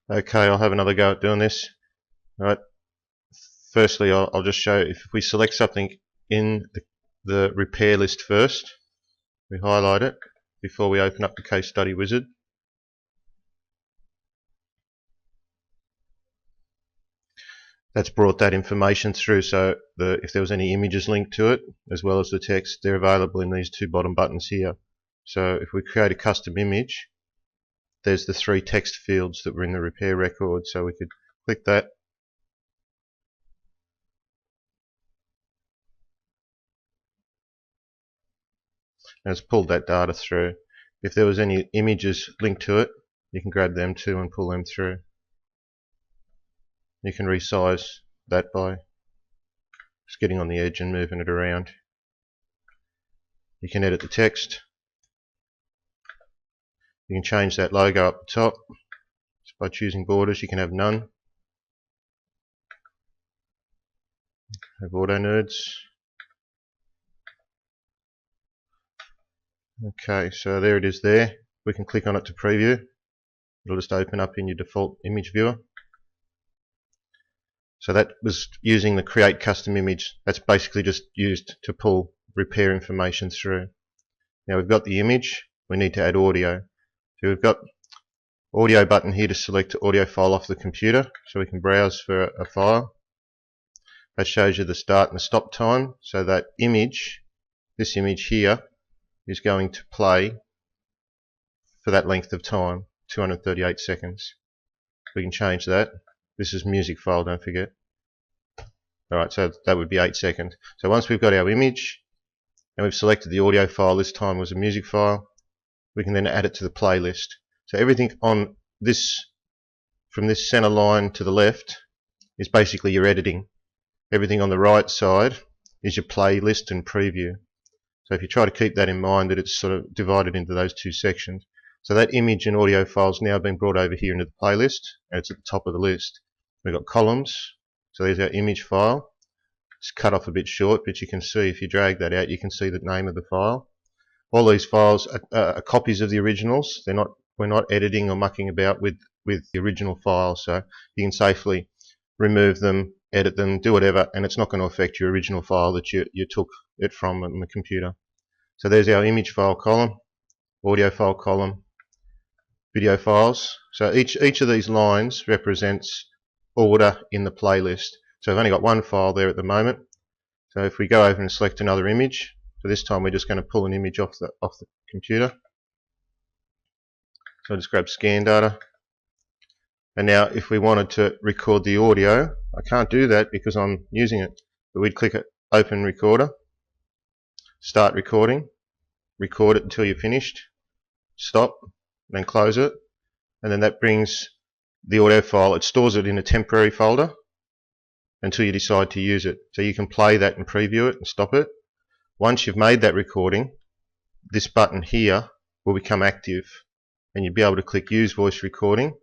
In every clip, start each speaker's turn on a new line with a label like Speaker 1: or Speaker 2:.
Speaker 1: Okay, I'll have another go at doing this. Alright, firstly I'll just show if we select something in the repair list first, we highlight it before we open up the case study wizard. That's brought that information through, so if there was any images linked to it as well as the text, they're available in these two bottom buttons here. So if we create a custom image, there's the three text fields that were in the repair record, so we could click that. And it's pulled that data through. If there was any images linked to it, you can grab them too and pull them through. You can resize that by just getting on the edge and moving it around. You can edit the text. You can change that logo up the top just by choosing borders. You can have none. Have auto nerds. Okay, so there it is there. We can click on it to preview. It'll just open up in your default image viewer. So that was using the create custom image. That's basically just used to pull repair information through. Now we've got the image, we need to add audio. So we've got audio button here to select audio file off the computer, so we can browse for a file. That shows you the start and the stop time. So that image, this image here, is going to play for that length of time, 238 seconds. We can change that. This is music file, don't forget. Alright, so that would be 8 seconds. So once we've got our image and we've selected the audio file, this time was a music file, we can then add it to the playlist. So everything on this, from this center line to the left, is basically your editing. Everything on the right side is your playlist and preview. So if you try to keep that in mind, that it's sort of divided into those two sections. So that image and audio file's now been brought over here into the playlist, and it's at the top of the list. We've got columns, so there's our image file. It's cut off a bit short, but you can see if you drag that out, you can see the name of the file. All these files are copies of the originals. We're not editing or mucking about with the original file, so you can safely remove them, edit them, do whatever, and it's not going to affect your original file that you took it from on the computer. So there's our image file column, audio file column, video files. So each of these lines represents order in the playlist. So I've only got one file there at the moment. So if we go over and select another image, so this time we're just going to pull an image off the computer. So I'll just grab scan data. And now if we wanted to record the audio, I can't do that because I'm using it. But we'd click open recorder, start recording, record it until you're finished, stop, then close it, and then that brings the audio file. It stores it in a temporary folder until you decide to use it. So you can play that and preview it and stop it. Once you've made that recording, this button here will become active and you'll be able to click use voice recording.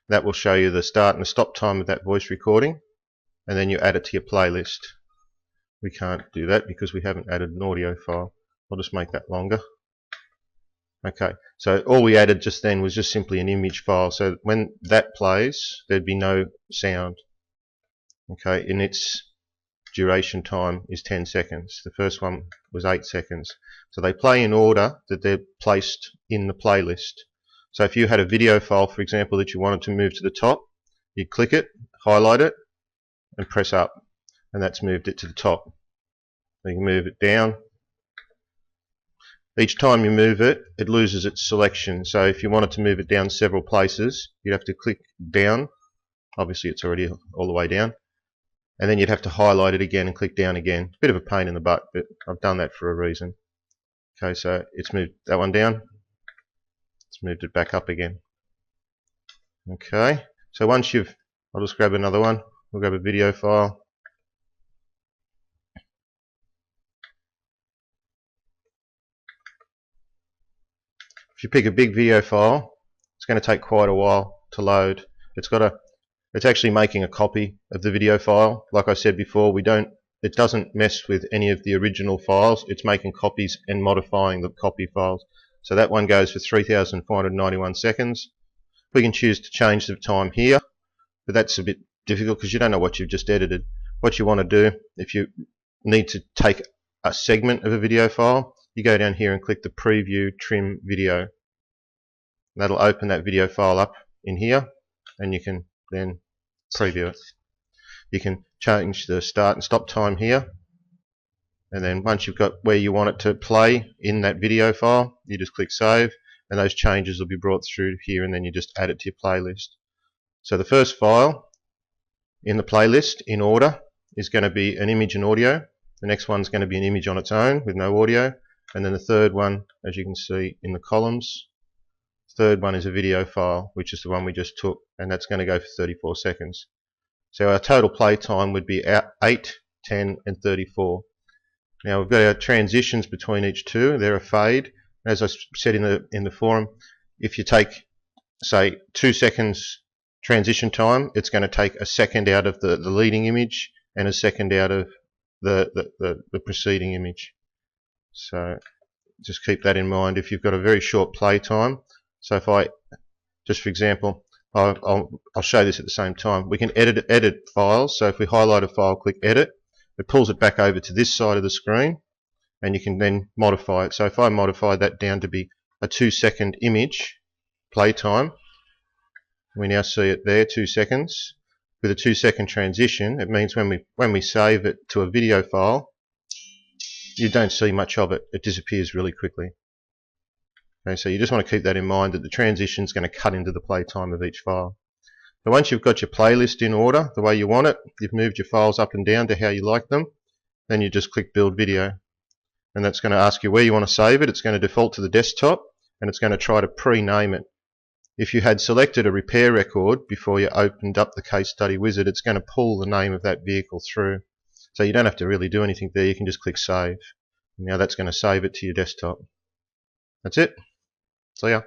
Speaker 1: That will show you the start and the stop time of that voice recording, and then you add it to your playlist. We can't do that because we haven't added an audio file. I'll just make that longer. Okay, so all we added just then was just simply an image file, so when that plays there'd be no sound. Okay, and its duration time is 10 seconds. The first one was 8 seconds. So they play in order that they're placed in the playlist. So if you had a video file, for example, that you wanted to move to the top, you'd click it, highlight it, and press up, and that's moved it to the top. You can move it down. Each time you move it, it loses its selection. So if you wanted to move it down several places, you'd have to click down. Obviously it's already all the way down. And then you'd have to highlight it again and click down again. Bit of a pain in the butt, but I've done that for a reason. Okay, so it's moved that one down. It's moved it back up again. Okay, so once you've, I'll just grab another one. We'll grab a video file. If you pick a big video file, it's going to take quite a while to load. It's actually making a copy of the video file. Like I said before, it doesn't mess with any of the original files. It's making copies and modifying the copy files. So that one goes for 3,491 seconds. We can choose to change the time here, but that's a bit difficult because you don't know what you've just edited. What you want to do, if you need to take a segment of a video file, you go down here and click the preview trim video. That'll open that video file up in here, and you can then preview it. You can change the start and stop time here, and then once you've got where you want it to play in that video file, you just click save, and those changes will be brought through here, and then you just add it to your playlist. So the first file in the playlist in order is going to be an image and audio. The next one's going to be an image on its own with no audio, and then the third one, as you can see in the columns, third one is a video file, which is the one we just took, and that's going to go for 34 seconds. So our total play time would be 8, 10 and 34. Now we've got our transitions between each two. They're a fade. As I said in the forum, if you take, say, 2 seconds transition time, it's going to take a second out of the leading image and a second out of the preceding image. So just keep that in mind if you've got a very short play time. So if I, just for example, I'll show this at the same time. We can edit files. So if we highlight a file, click edit, it pulls it back over to this side of the screen, and you can then modify it. So if I modify that down to be a 2-second image play time, we now see it there, 2 seconds. With a 2-second transition, it means when we save it to a video file, you don't see much of it. It disappears really quickly. Okay, so you just want to keep that in mind, that the transition is going to cut into the play time of each file. So once you've got your playlist in order the way you want it, you've moved your files up and down to how you like them, then you just click build video, and that's going to ask you where you want to save it. It's going to default to the desktop, and it's going to try to pre-name it. If you had selected a repair record before you opened up the case study wizard, it's going to pull the name of that vehicle through. So you don't have to really do anything there. You can just click save. Now that's going to save it to your desktop. That's it. See ya.